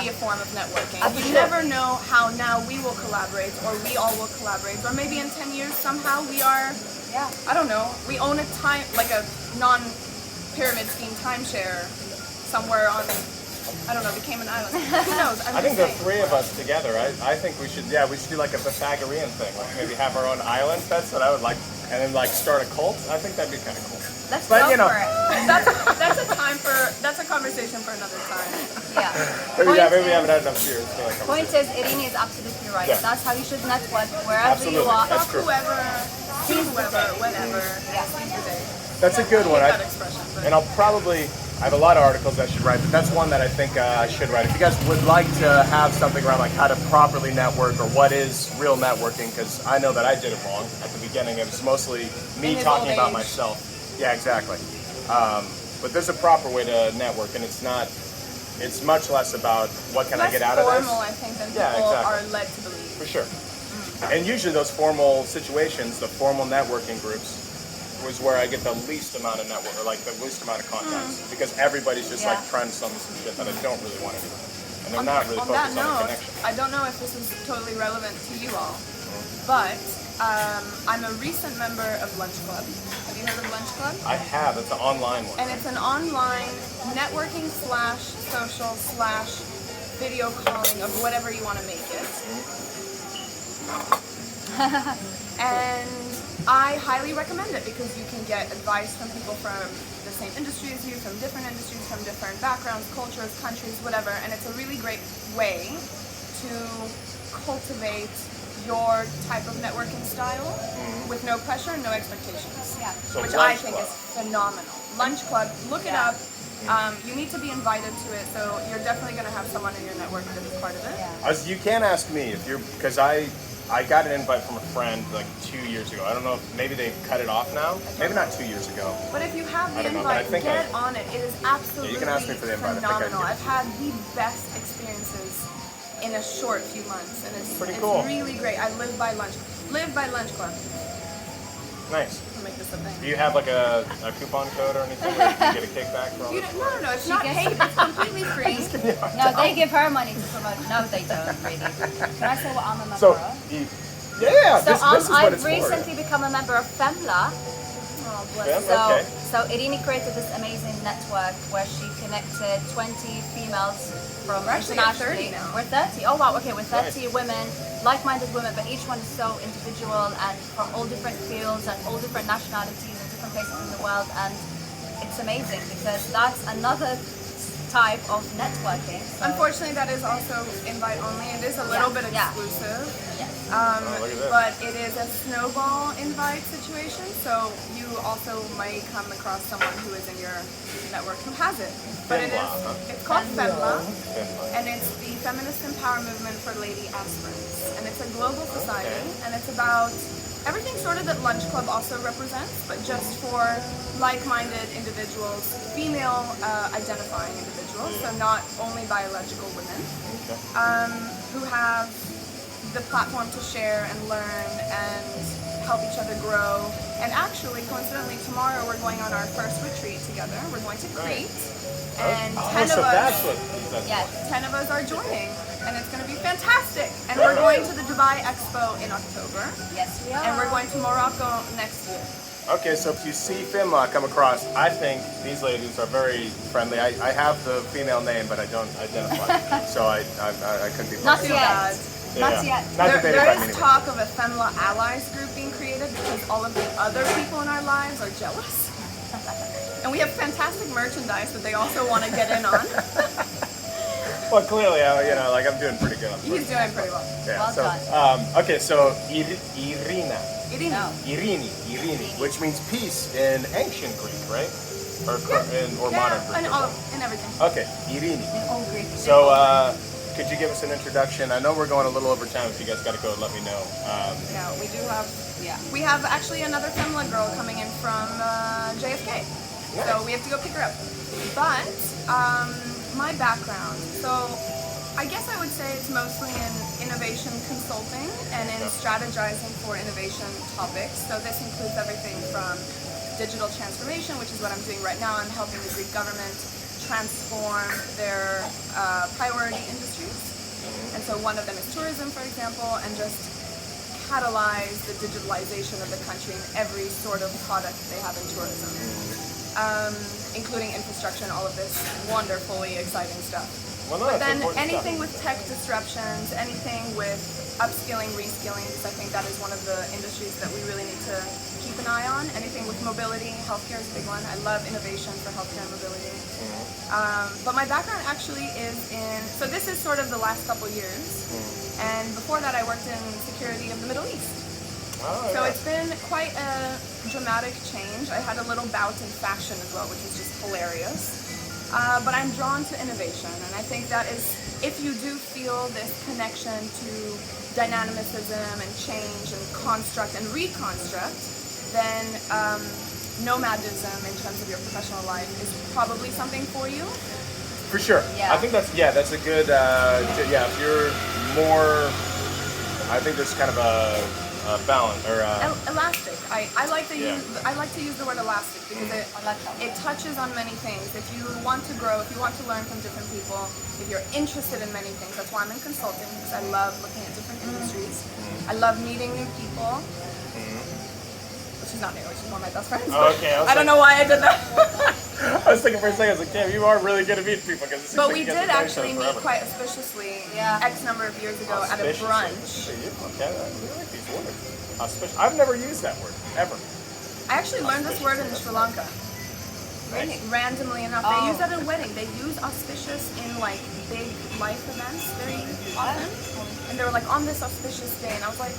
be a form of networking. You Sure. never know how now we will collaborate, or we all will collaborate, or maybe in 10 years somehow we are, I don't know, we own a time, like a non-pyramid scheme timeshare somewhere on, I don't know, the Cayman Islands. Who knows? I think the three of us together, I think we should do like a Pythagorean thing. Like maybe have our own island. That's what I would like. And then like start a cult. I think that'd be kind of cool. Let's But, go you know, for it. That's a conversation for another time. Yeah. Maybe we Point haven't is- had enough beers. For that Point conversation. is, Irini is absolutely right. Yeah. That's how you should network wherever Absolutely. you are. That's true. Whoever, whenever. Yeah. Seize the day. That's a good I one. hate that expression, but And I have a lot of articles I should write, but that's one that I think I should write. If you guys would like to have something around like how to properly network or what is real networking, because I know that I did it wrong at the beginning. It was mostly me In his talking old about age. myself. Yeah, exactly. But there's a proper way to network, and it's much less about what can I get out of this. formal, I think, than people Yeah, exactly. are led to believe. For sure. And usually those formal situations, the formal networking groups, was where I get the least amount of network, or like the least amount of contacts, because everybody's just like trying to sell me some shit that I don't really want to do, and they're not really On that focused on the note, connection. I don't know if this is totally relevant to you all, but I'm a recent member of Lunch Club. Have you heard of Lunch Club? I have. It's an online one. And it's an online networking / social / video calling of whatever you want to make it. And I highly recommend it because you can get advice from people from the same industry as you, from different industries, from different backgrounds, cultures, countries, whatever. And it's a really great way to cultivate your type of networking style with no pressure, no expectations. Yeah. So Which Lunch I think Club. is phenomenal. Lunch Club, look it up. You need to be invited to it, so you're definitely going to have someone in your network that is part of it. Yeah. You can ask me if you're, because I got an invite from a friend like 2 years ago. I don't know if maybe they cut it off now. Maybe not 2 years ago. But if you have I the don't know, but I invite, think get on it. It is absolutely you can ask me for the invite. I think I phenomenal. do. I've had the best experiences in a short few months, and it's Pretty cool. really great. I live by Lunch Club. Nice. I'll make this a thing. Do you have like a coupon code or anything where you can get a kickback from? No, it's not gets- paid. It's completely free. No, they give her money to promote. No, they don't really. Can I say what I'm a member So, of? yeah, So this is what I've it's for. recently become a member of FEMLA. Oh, bless Yeah. you. Okay. So Irini created this amazing network where she connected 20 females from We're actually at internationally. 30 now. We're 30. Oh wow, okay, we're 30 Nice. women, like-minded women, but each one is so individual and from all different fields and all different nationalities and different places in the world, and it's amazing because that's another type of networking. So, Unfortunately, that is also invite only. It is a little bit Yeah. exclusive. yes. look at this. But it is a snowball invite situation, so you also might come across someone who is in your network who has it. But it's called FEMLA, and it's the Feminist Empower Movement for Lady Aspirants. And it's a global society, and it's about everything sort of that Lunch Club also represents, but just for like-minded individuals, female identifying individuals, so not only biological women, who have the platform to share and learn and help each other grow. And actually, coincidentally, tomorrow we're going on our first retreat together. We're going to Crete, and 10 so of that's us, what that's Yes. 10 of us are joining, and it's going to be fantastic. And we're going to the Dubai Expo in October, Yes, we are. and we're going to Morocco next year. Okay, so if you see FIMLA come across, I think these ladies are very friendly. I have the female name, but I don't identify. So I couldn't be Not friendly. yet. Not yet. Not that they There invite me is anyway. talk of a FEMLA Allies group being created because all of the other people in our lives are jealous. And we have fantastic merchandise that they also want to get in on. Well, clearly, like I'm doing pretty good on He's doing pretty well. Yeah. Well So, done. okay, so Irina, Irina. No. Irini, which means peace in ancient Greek, right? Or modern Greek. And everything. Okay, Irini. In all Greek. So, could you give us an introduction? I know we're going a little over time. If you guys got to go, let me know. Yeah, we do have. Yeah. We have actually another FEMLA girl coming in from JFK, so we have to go pick her up. But my background, so I guess I would say it's mostly in innovation consulting and in strategizing for innovation topics. So this includes everything from digital transformation, which is what I'm doing right now. I'm helping the Greek government transform their priority industries so one of them is tourism, for example, and just catalyze the digitalization of the country in every sort of product they have in tourism, including infrastructure and all of this wonderfully exciting stuff. Well, no, But that's then important anything stuff. with tech disruptions, anything with upskilling, reskilling, because I think that is one of the industries that we really need to keep an eye on. Anything with mobility, healthcare is a big one. I love innovation for healthcare and mobility. But my background actually is in, so this is sort of the last couple years, and before that I worked in security of the Middle East. Oh, So yeah. it's been quite a dramatic change. I had a little bout in fashion as well, which was just hilarious. But I'm drawn to innovation, and I think that is, if you do feel this connection to dynamicism and change and construct and reconstruct, then nomadism in terms of your professional life is probably something for you. For sure. Yeah. I think that's a good if you're more, I think there's kind of a balance or Elastic. I like to Yeah. use the word elastic because I like that. it touches on many things. If you want to grow, if you want to learn from different people, if you're interested in many things, that's why I'm in consulting, because I love looking at different industries. I love meeting new people. Which is not new, which is one of my best friends. Oh, okay, I was I don't like- know why I did that. I was thinking for a second, I was like, damn, you are really good at meeting people. Because But we did actually meet quite auspiciously X number of years ago at a brunch. Okay, I really like these words. Auspicious. I've never used that word, ever. I actually learned this word in Sri Lanka. Nice. Randomly enough, they use that at a wedding. They use auspicious in like big life events very often. And they were like, on this auspicious day, and I was like,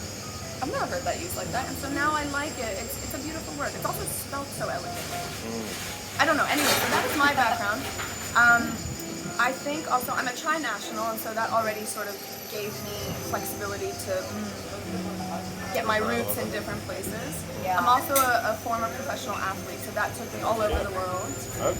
I've never heard that used like that. And so now I like it. It's a beautiful word. It's also spelled so elegantly. I don't know. Anyway, so that is my background. I think also I'm a tri-national, and so that already sort of gave me flexibility to get my roots in different places. Yeah. I'm also a former professional athlete, so that took me all over the world.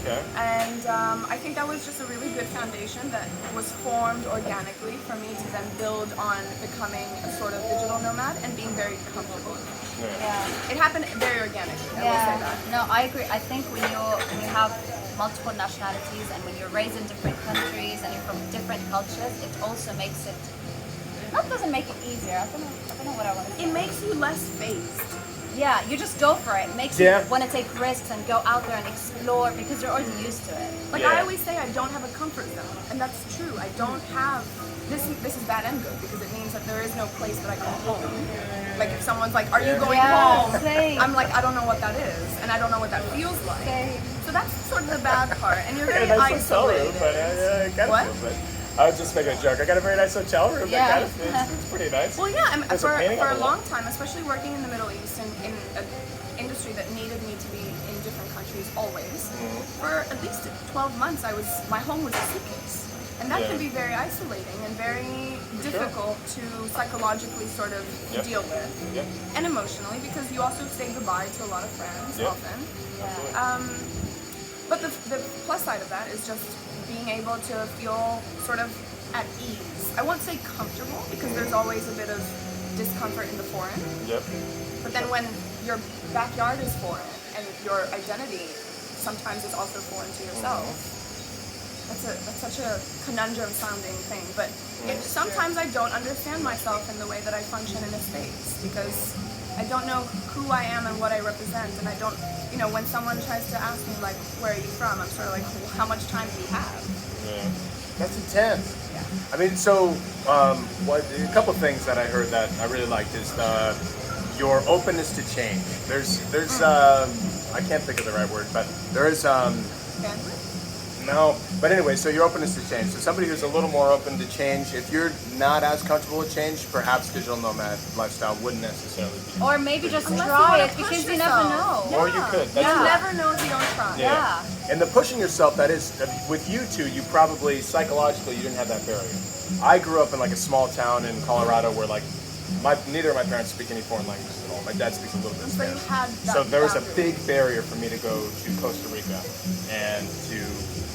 Okay. And I think that was just a really good foundation that was formed organically for me to then build on becoming a sort of digital nomad and being very comfortable. Yeah. It happened very organically, I will say that. No, I agree. I think when you have multiple nationalities and when you're raised in different countries and you're from different cultures, it also makes it, that doesn't make it easier. I don't know what I want to say. It makes you less phased. Yeah, you just go for it. It makes Yeah. you want to take risks and go out there and explore because you're already used to it. Like Yeah. I always say, I don't have a comfort zone, and that's true. I don't have this. This is bad and good because it means that there is no place that I call home. Like if someone's like, "Are you going Yeah, home?" same. I'm like, I don't know what that is, and I don't know what that feels like. Same. So that's sort of the bad part, and you're very I got a nice hotel room, isolated. but I kind What? of feel it. I was just making a joke. I got a very nice hotel room. Yeah. That kind of it's pretty nice. Well, yeah, There's a painting for on a the wall. long time, especially working in the Middle East and in an industry that needed me to be in different countries always. For at least 12 months, my home was a suitcase, and that Yeah. can be very isolating and very difficult to psychologically sort of Yep. deal with, Yep. and emotionally because you also say goodbye to a lot of friends Yep. often. Absolutely. But the plus side of that is just being able to feel sort of at ease. I won't say comfortable because there's always a bit of discomfort in the foreign. Yep. But then when your backyard is foreign and your identity sometimes is also foreign to yourself, that's such a conundrum sounding thing. But sometimes I don't understand myself in the way that I function in a space because I don't know who I am and what I represent, and I don't, when someone tries to ask me like, where are you from? I'm sort of like, well, how much time do you have? Yeah. That's intense. Yeah. I mean, so a couple of things that I heard that I really liked is your openness to change. There's I can't think of the right word, but there is Bandwidth? no. But anyway, so your openness to change. So somebody who's a little more open to change. If you're not as comfortable with change, perhaps digital nomad lifestyle wouldn't necessarily be. Or maybe just Unless you try wanna it push because you yourself. never know. Or you could. That's You true. never know if you don't try. Yeah. And the pushing yourself, that is, with you two, you probably, psychologically, you didn't have that barrier. I grew up in like a small town in Colorado where like, neither of my parents speak any foreign languages at all. My dad speaks a little bit of So you Spanish. had that So there was a boundary. big barrier for me to go to Costa Rica and to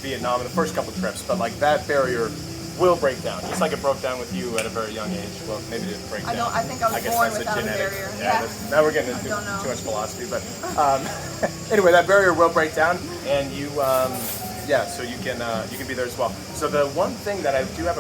Vietnam in the first couple trips. But like that barrier will break down, just like it broke down with you at a very young age. Well, maybe it didn't break down. I think I was guess born that's without a genetic. barrier. Yeah. Now we're getting into I don't know. too much philosophy, but anyway, that barrier will break down, and you, so you can be there as well. So the one thing that I do have a